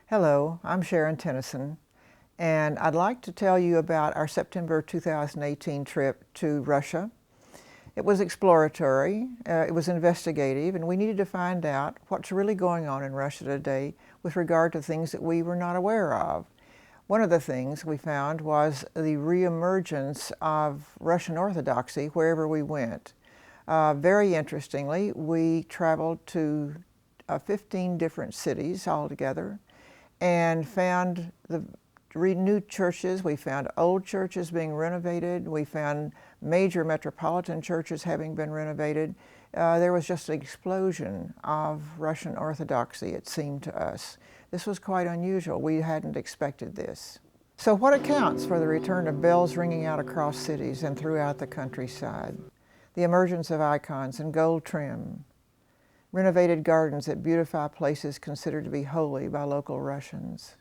Hello, I'm Sharon Tennyson, and I'd like to tell you about our September 2018 trip to Russia. It was exploratory, it was investigative, and we needed to find out what's really going on in Russia today with regard to things that we were not aware of. One of the things we found was the reemergence of Russian Orthodoxy wherever we went. Very interestingly, we traveled to 15 different cities altogether and found the renewed churches. We found old churches being renovated. We found major metropolitan churches having been renovated. There was just an explosion of Russian Orthodoxy, it seemed to us. This was quite unusual. We hadn't expected this. So what accounts for the return of bells ringing out across cities and throughout the countryside? The emergence of icons in gold trim, renovated gardens that beautify places considered to be holy by local Russians.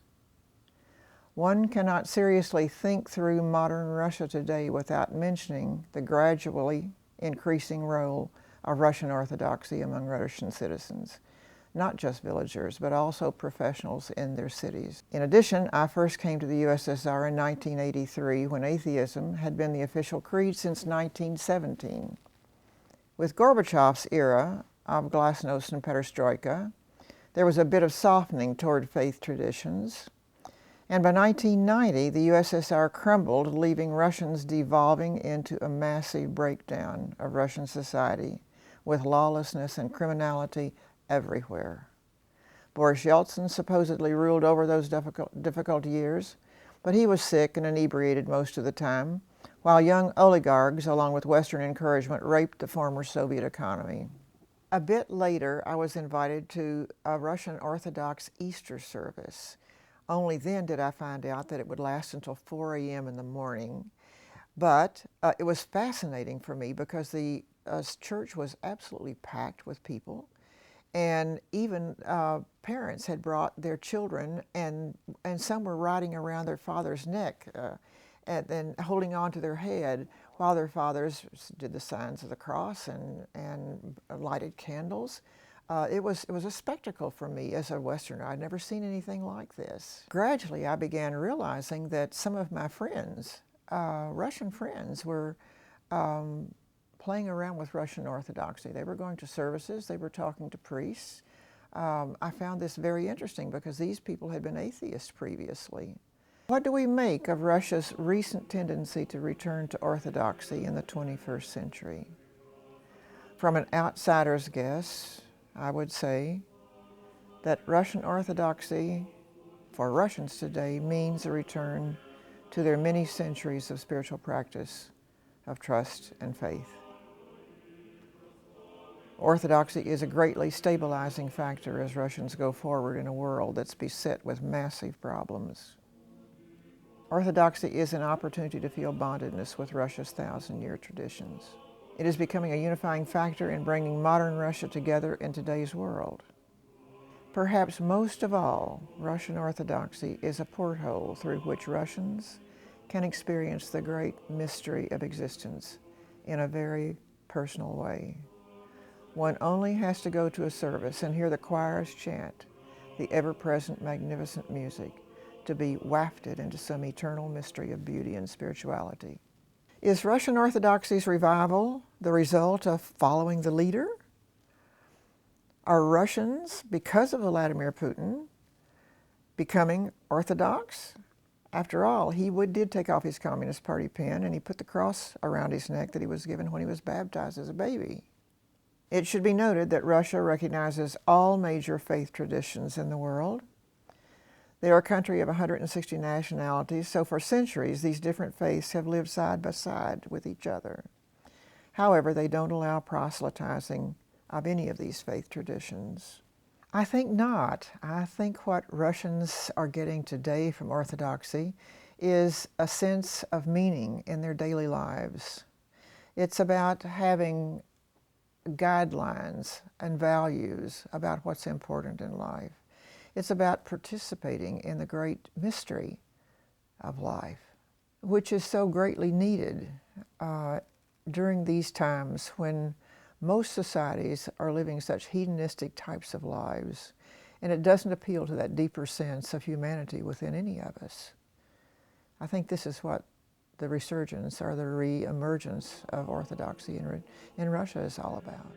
One cannot seriously think through modern Russia today without mentioning the gradually increasing role of Russian Orthodoxy among Russian citizens, not just villagers, but also professionals in their cities. In addition, I first came to the USSR in 1983 when atheism had been the official creed since 1917. With Gorbachev's era of glasnost and perestroika, there was a bit of softening toward faith traditions. And by 1990, the USSR crumbled, leaving Russians devolving into a massive breakdown of Russian society with lawlessness and criminality everywhere. Boris Yeltsin supposedly ruled over those difficult years, but he was sick and inebriated most of the time, while young oligarchs, along with Western encouragement, raped the former Soviet economy. A bit later, I was invited to a Russian Orthodox Easter service. Only then did I find out that it would last until 4 a.m. in the morning. But it was fascinating for me because the church was absolutely packed with people. And even parents had brought their children, and some were riding around their father's neck and then holding on to their head while their fathers did the signs of the cross and lighted candles. It was a spectacle for me as a Westerner. I'd never seen anything like this. Gradually, I began realizing that some of my friends, Russian friends, were playing around with Russian Orthodoxy. They were going to services, they were talking to priests. I found this very interesting because these people had been atheists previously. What do we make of Russia's recent tendency to return to Orthodoxy in the 21st century? From an outsider's guess, I would say that Russian Orthodoxy for Russians today means a return to their many centuries of spiritual practice, of trust and faith. Orthodoxy is a greatly stabilizing factor as Russians go forward in a world that's beset with massive problems. Orthodoxy is an opportunity to feel bondedness with Russia's thousand-year traditions. It is becoming a unifying factor in bringing modern Russia together in today's world. Perhaps most of all, Russian Orthodoxy is a porthole through which Russians can experience the great mystery of existence in a very personal way. One only has to go to a service and hear the choirs chant the ever-present magnificent music to be wafted into some eternal mystery of beauty and spirituality. Is Russian Orthodoxy's revival the result of following the leader? Are Russians, because of Vladimir Putin, becoming Orthodox? After all, he did take off his Communist Party pin and he put the cross around his neck that he was given when he was baptized as a baby. It should be noted that Russia recognizes all major faith traditions in the world. They are a country of 160 nationalities, so for centuries these different faiths have lived side by side with each other. However, they don't allow proselytizing of any of these faith traditions. I think not. I think what Russians are getting today from Orthodoxy is a sense of meaning in their daily lives. It's about having guidelines and values about what's important in life. It's about participating in the great mystery of life, which is so greatly needed during these times when most societies are living such hedonistic types of lives. and it doesn't appeal to that deeper sense of humanity within any of us. I think this is what the resurgence or the re-emergence of Orthodoxy in Russia is all about.